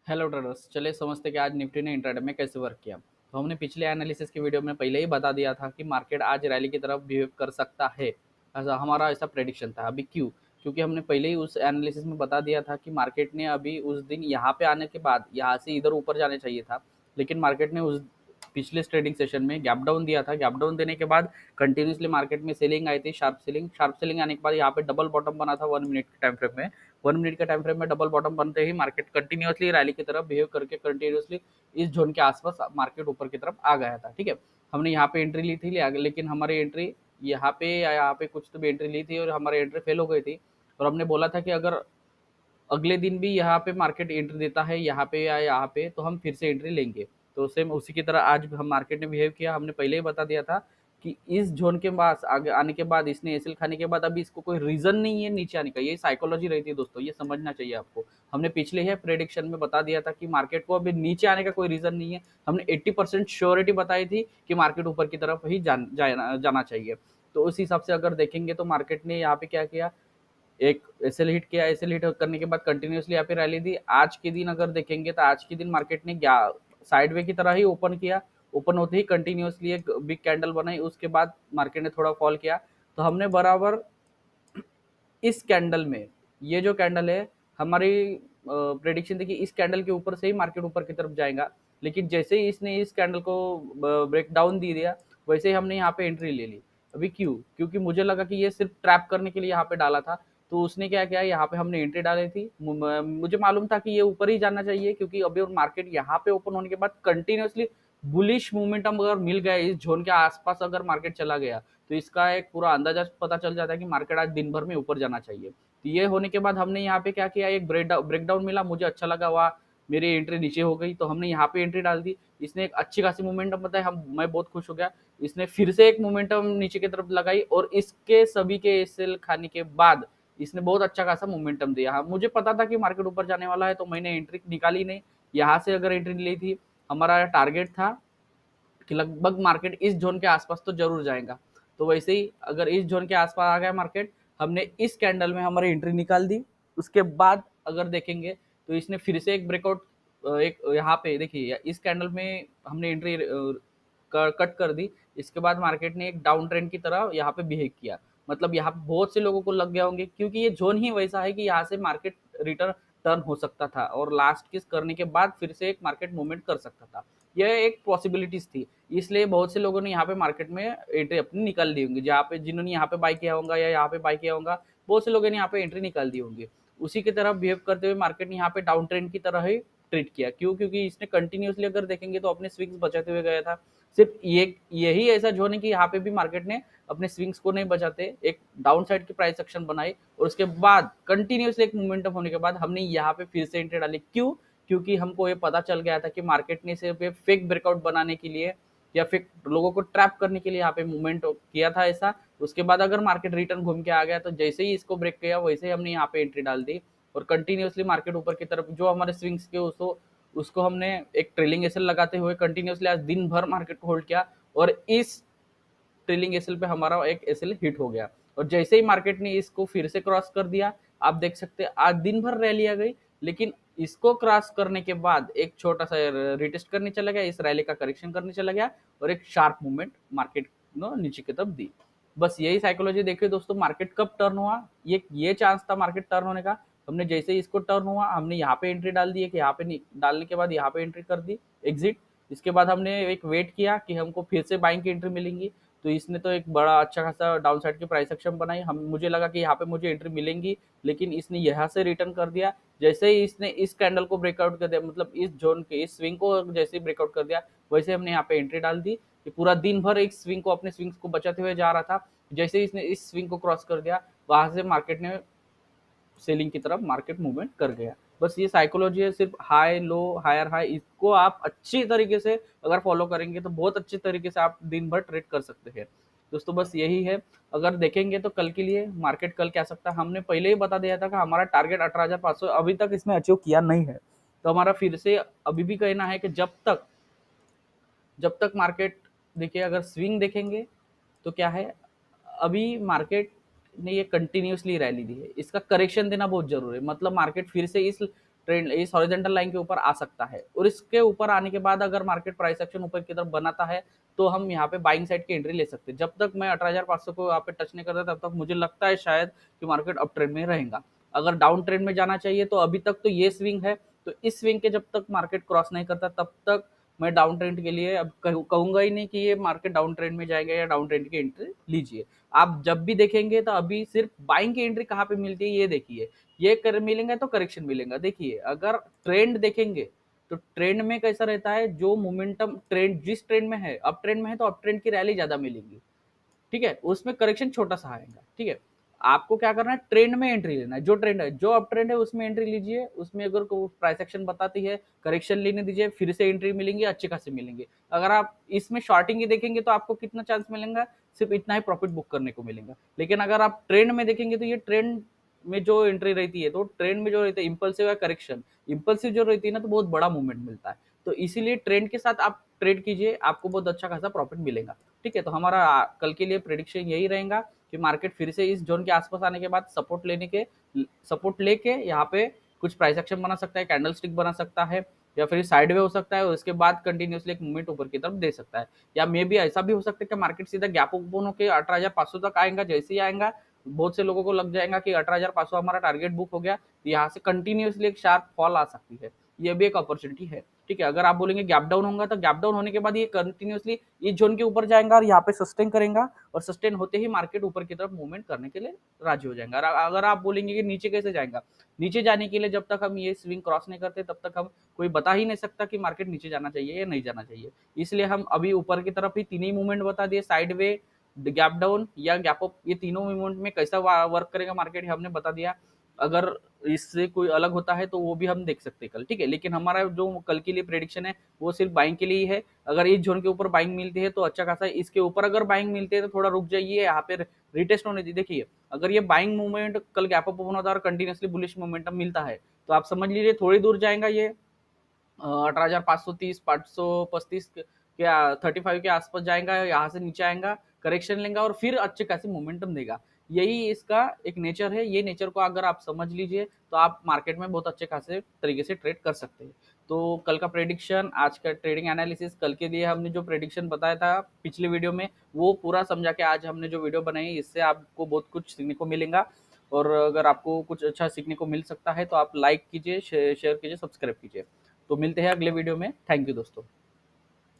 Hello traders, चलिए समझते हैं कि आज निफ्टी ने इंट्राडे में कैसे वर्क किया। तो हमने पिछले एनालिसिस की वीडियो में पहले ही बता दिया था कि मार्केट आज रैली की तरफ बिहेव कर सकता है। ऐसा हमारा ऐसा प्रेडिक्शन था। अभी क्यों? क्योंकि हमने पहले ही उस एनालिसिस में बता दिया था कि मार्केट ने अभी उस दिन यहाँ पे आने के बाद यहाँ से इधर ऊपर जाने चाहिए था, लेकिन मार्केट ने उस पिछले ट्रेडिंग सेशन में गैप डाउन दिया था। गैप डाउन देने के बाद कंटिन्यूसली मार्केट में सेलिंग आई थी, शार्प सेलिंग आने के बाद यहाँ पे डबल बॉटम बना था 1 मिनट के टाइम फ्रेम में। 1 मिनट के टाइम फ्रेम में डबल बॉटम बनते ही मार्केट कंटिन्यूसली रैली की तरफ बिहेव करके कंटिन्यूसली इस जोन के आसपास मार्केट ऊपर की तरफ आ गया था। ठीक है, हमने यहाँ पे एंट्री ली थी, लेकिन हमारी एंट्री यहाँ पे कुछ तो भी एंट्री ली थी और हमारी एंट्री फेल हो गई थी। और हमने बोला था कि अगर अगले दिन भी यहाँ पे मार्केट एंट्री देता है यहाँ पे या यहाँ पे, तो हम फिर से एंट्री लेंगे। तो सेम उसी की तरह आज हम मार्केट ने बिहेव किया। हमने पहले ही बता दिया था कि इस जोन के पास आगे आने के बाद इसने एसएल खाने के बाद अभी इसको कोई रीजन नहीं है नीचे आने का। ये साइकोलॉजी रहती है दोस्तों, ये समझना चाहिए आपको। हमने पिछले ही प्रेडिक्शन में बता दिया था कि मार्केट को अभी नीचे आने का कोई रीजन नहीं है। हमने 80% श्योरिटी बताई थी कि मार्केट ऊपर की तरफ ही जाना चाहिए। तो उस हिसाब से अगर देखेंगे तो मार्केट ने यहाँ पे क्या किया, एक एसएल हिट किया। एसएल हिट करने के बाद कंटिन्यूसली यहाँ पे रैली दी। आज के दिन अगर देखेंगे तो आज के दिन मार्केट ने साइडवे की तरह ही ओपन किया। ओपन होते ही कंटिन्यूसली एक बिग कैंडल बनाई, उसके बाद मार्केट ने थोड़ा फॉल किया। तो हमने बराबर इस कैंडल में, ये जो कैंडल है, हमारी प्रेडिक्शन थी कि इस कैंडल के ऊपर से ही मार्केट ऊपर की तरफ जाएगा। लेकिन जैसे ही इसने इस कैंडल को ब्रेक डाउन दे दिया, वैसे ही हमने यहाँ पे एंट्री ले ली। अभी क्यों? क्योंकि मुझे लगा कि ये सिर्फ ट्रैप करने के लिए यहाँ पे डाला था। तो उसने क्या किया, यहाँ पे हमने एंट्री डाली थी। मुझे मालूम था कि ये ऊपर ही जाना चाहिए, क्योंकि अभी मार्केट यहाँ पे ओपन होने के बाद कंटिन्यूसली बुलिश मोमेंटम अगर मिल गया, इस जोन के आसपास अगर मार्केट चला गया, तो इसका एक पूरा अंदाजा पता चल जाता है कि मार्केट आज दिन भर में ऊपर जाना चाहिए। तो ये होने के बाद हमने यहाँ पे क्या किया, एक ब्रेकडाउन मिला, मुझे अच्छा लगा, वाह मेरी एंट्री नीचे हो गई, तो हमने यहाँ पे एंट्री डाल दी। इसने एक अच्छी खासी मोमेंटम बताया, मैं बहुत खुश हो गया। इसने फिर से एक मोमेंटम नीचे की तरफ लगाई और इसके सभी के एसएल खाने के बाद इसने बहुत अच्छा खासा मोमेंटम दिया। हाँ, मुझे पता था कि मार्केट ऊपर जाने वाला है, तो मैंने एंट्री निकाली नहीं। यहाँ से अगर एंट्री ली थी, हमारा टारगेट था कि लगभग मार्केट इस जोन के आसपास तो जरूर जाएगा। तो वैसे ही अगर इस जोन के आसपास आ गया मार्केट, हमने इस कैंडल में हमारी एंट्री निकाल दी। उसके बाद अगर देखेंगे तो इसने फिर से एक ब्रेकआउट, एक यहाँ पे देखिए इस कैंडल में हमने एंट्री कट कर दी। इसके बाद मार्केट ने एक डाउन ट्रेंड की तरह यहाँ पे बिहेव किया। मतलब यहाँ पे बहुत से लोगों को लग गया होंगे, क्योंकि ये जोन ही वैसा है कि यहाँ से मार्केट रिटर्न टर्न हो सकता था और लास्ट किस करने के बाद फिर से एक मार्केट मूवमेंट कर सकता था। यह एक पॉसिबिलिटीज थी। इसलिए बहुत से लोगों ने यहाँ पे मार्केट में एंट्री अपनी निकाल दी होंगी, जहाँ पे जिन्होंने यहाँ पे बाय किया होगा या यहाँ पे बाय किया होगा, बहुत से लोगों ने यहाँ पे एंट्री निकाल दी होंगी। उसी की तरह बिहेव करते हुए मार्केट ने यहाँ पे डाउन ट्रेंड की तरह ही ट्रीट किया। क्यों? क्योंकि इसने कंटिन्यूसली अगर देखेंगे तो अपने स्विंग्स बचाते हुए गया था। सिर्फ ये यही ऐसा जोन है कि यहाँ पे भी मार्केट ने अपने स्विंग्स को नहीं बचाते, एक डाउन साइड की प्राइस एक्शन बनाई और उसके बाद कंटिन्यूसली एक मोमेंटम होने के बाद हमने यहाँ पे फिर से एंट्री डाली। क्यों? क्योंकि हमको ये पता चल गया था कि मार्केट ने सिर्फ ये फेक ब्रेकआउट बनाने के लिए या फिर लोगों को ट्रैप करने के लिए यहाँ पे मूवमेंट किया था ऐसा। उसके बाद अगर मार्केट रिटर्न घूम के आ गया, तो जैसे ही इसको ब्रेक किया वैसे ही हमने यहाँ पे एंट्री डाल दी और कंटिन्यूसली मार्केट ऊपर की तरफ जो हमारे स्विंग्स के उसको हमने एक ट्रेलिंग एसएल लगाते हुए कंटिन्यूसली आज दिन भर मार्केट को होल्ड किया। और इस ट्रेलिंग एसएल पे हमारा एक एसएल हिट हो गया और जैसे ही मार्केट ने इसको फिर से क्रॉस कर दिया, आप देख सकते हैं आज दिन भर रैली आ गई। लेकिन इसको क्रॉस करने के बाद एक छोटा सा रिटेस्ट करने चला गया, इस रैली का करेक्शन करने चला गया और एक शार्प मूवमेंट मार्केट नीचे की तरफ दी। बस यही साइकोलॉजी देखिए दोस्तों, मार्केट कब टर्न हुआ, ये चांस था मार्केट टर्न होने का। हमने जैसे ही इसको टर्न हुआ, हमने यहाँ पे एंट्री डाल दी है कि यहाँ पे डालने के बाद यहाँ पे एंट्री कर दी, एग्जिट। इसके बाद हमने एक वेट किया कि हमको फिर से बाइंग की एंट्री मिलेंगी। तो इसने तो एक बड़ा अच्छा खासा डाउन साइड की प्राइस एक्शन बनाई। हम मुझे लगा कि यहाँ पे मुझे एंट्री मिलेंगी, लेकिन इसने यहाँ से रिटर्न कर दिया। जैसे ही इसने इस कैंडल को ब्रेकआउट कर दिया, मतलब इस जोन के इस स्विंग को जैसे ही ब्रेकआउट कर दिया, वैसे हमने यहाँ पे एंट्री डाल दी कि पूरा दिन भर एक स्विंग को अपने स्विंग्स को बचाते हुए जा रहा था। जैसे ही इसने इस स्विंग को क्रॉस कर दिया, वहां से मार्केट ने सेलिंग की तरफ मार्केट मूवमेंट कर गया। बस ये साइकोलॉजी है, सिर्फ हाई लो हायर हाई, इसको आप अच्छी तरीके से अगर फॉलो करेंगे तो बहुत अच्छे तरीके से आप दिन भर ट्रेड कर सकते हैं दोस्तों। बस यही है। अगर देखेंगे तो कल के लिए मार्केट कल क्या सकता है, हमने पहले ही बता दिया था कि हमारा टारगेट 18,500 अभी तक इसने अचीव किया नहीं है। तो हमारा फिर से अभी भी कहना है कि जब तक मार्केट, देखिए अगर स्विंग देखेंगे तो क्या है, अभी मार्केट ने ये कंटिन्यूसली रैली दी है, इसका करेक्शन देना बहुत जरूरी है। मतलब मार्केट फिर से इस ट्रेंड इस हॉरिजॉन्टल लाइन के ऊपर आ सकता है, और इसके ऊपर आने के बाद अगर मार्केट प्राइस एक्शन ऊपर की तरफ बनाता है तो हम यहाँ पे बाइंग साइड की एंट्री ले सकते हैं। जब तक मैं 18,500 को यहाँ पे टच नहीं करता तब तक मुझे लगता है शायद कि मार्केट अप ट्रेंड में रहेगा। अगर डाउन ट्रेंड में जाना चाहिए तो अभी तक तो ये स्विंग है, तो इस स्विंग के जब तक मार्केट क्रॉस नहीं करता तब तक मैं डाउन ट्रेंड के लिए अब कहूंगा ही नहीं कि ये मार्केट डाउन ट्रेंड में जाएगा या डाउन ट्रेंड की एंट्री लीजिए। आप जब भी देखेंगे तो अभी सिर्फ बाइंग की एंट्री कहाँ पे मिलती है ये देखिए, ये कर मिलेंगे तो करेक्शन मिलेगा। देखिए अगर ट्रेंड देखेंगे तो ट्रेंड में कैसा रहता है, जो मोमेंटम ट्रेंड जिस ट्रेंड में है, अप ट्रेंड में है तो अप ट्रेंड की रैली ज्यादा मिलेगी, ठीक है, उसमें करेक्शन छोटा सा आएगा, ठीक है। आपको क्या करना है, ट्रेंड में एंट्री लेना है, जो ट्रेंड है, जो अप ट्रेंड है उसमें एंट्री लीजिए, उसमें अगर प्राइस एक्शन बताती है करेक्शन लेने दीजिए, फिर से एंट्री मिलेंगी, अच्छे खासे मिलेंगे। अगर आप इसमें शॉर्टिंग ही देखेंगे तो आपको कितना चांस मिलेगा, सिर्फ इतना ही प्रॉफिट बुक करने को मिलेगा। लेकिन अगर आप ट्रेंड में देखेंगे तो ये ट्रेंड में जो एंट्री रहती है, तो ट्रेंड में जो रहती है इंपल्सिव या करेक्शन, इंपल्सिव जो रहती है ना तो बहुत बड़ा मूवमेंट मिलता है, तो इसीलिए ट्रेंड के साथ आप ट्रेड कीजिए, आपको बहुत अच्छा खासा प्रॉफिट मिलेगा, ठीक है। तो हमारा कल के लिए प्रेडिक्शन यही रहेगा कि मार्केट फिर से इस जोन के आसपास आने के बाद सपोर्ट लेके यहाँ पे कुछ प्राइस एक्शन बना सकता है, कैंडल स्टिक बना सकता है, या फिर साइड वे हो सकता है और उसके बाद कंटिन्यूसली एक मूवमेंट ऊपर की तरफ दे सकता है, या मे भी ऐसा भी हो सकता है कि मार्केट सीधा गैप ओपन होकर 18,500 तक आएगा। जैसे ही आएगा बहुत से लोगों को लग जाएगा कि 18,500 हमारा टारगेट बुक हो गया, तो यहाँ से कंटिन्यूसली एक शार्प फॉल आ सकती है, ये भी एक अपॉर्चुनिटी है, ठीक है। अगर आप बोलेंगे गैप डाउन होगा तो गैप डाउन होने के बाद ये कंटिन्यूसली इस जोन के ऊपर जाएगा और यहाँ पे सस्टेन करेगा, और सस्टेन होते ही मार्केट ऊपर की तरफ मूवमेंट करने के लिए राजी हो जाएगा। अगर आप बोलेंगे कि नीचे कैसे जाएगा, नीचे जाने के लिए जब तक हम ये स्विंग क्रॉस नहीं करते तब तक हम कोई बता ही नहीं सकता कि मार्केट नीचे जाना चाहिए या नहीं जाना चाहिए। इसलिए हम अभी ऊपर की तरफ ही तीन ही मूवमेंट बता दिए, साइड वे, गैप डाउन या गैप अप, ये तीनों मूवमेंट में कैसा वर्क करेगा मार्केट हमने बता दिया। अगर इससे कोई अलग होता है तो वो भी हम देख सकते हैं कल, ठीक है। लेकिन हमारा जो कल के लिए प्रेडिक्शन है वो सिर्फ बाइंग के लिए ही है। अगर इस जोन के ऊपर बाइंग मिलती है तो अच्छा खासा, इसके ऊपर अगर बाइंग मिलती है तो थोड़ा रुक जाइए, यहाँ पे रिटेस्ट होने दीजिए। देखिए अगर ये बाइंग मूवमेंट कल गैप अप होना था और कंटिन्यूसली बुलिश मोमेंटम मिलता है तो आप समझ लीजिए थोड़ी दूर जाएगा ये, 18,530 535 के 35 के आसपास जाएगा, यहाँ से नीचे आएगा, करेक्शन लेगा और फिर अच्छे खासे मोमेंटम देगा। यही इसका एक नेचर है, ये नेचर को अगर आप समझ लीजिए तो आप मार्केट में बहुत अच्छे खासे तरीके से ट्रेड कर सकते हैं। तो कल का प्रेडिक्शन, आज का ट्रेडिंग एनालिसिस, कल के लिए हमने जो प्रेडिक्शन बताया था पिछले वीडियो में वो पूरा समझा के आज हमने जो वीडियो बनाई, इससे आपको बहुत कुछ सीखने को मिलेगा। और अगर आपको कुछ अच्छा सीखने को मिल सकता है तो आप लाइक कीजिए, शेयर कीजिए, सब्सक्राइब कीजिए। तो मिलते हैं अगले वीडियो में। थैंक यू दोस्तों।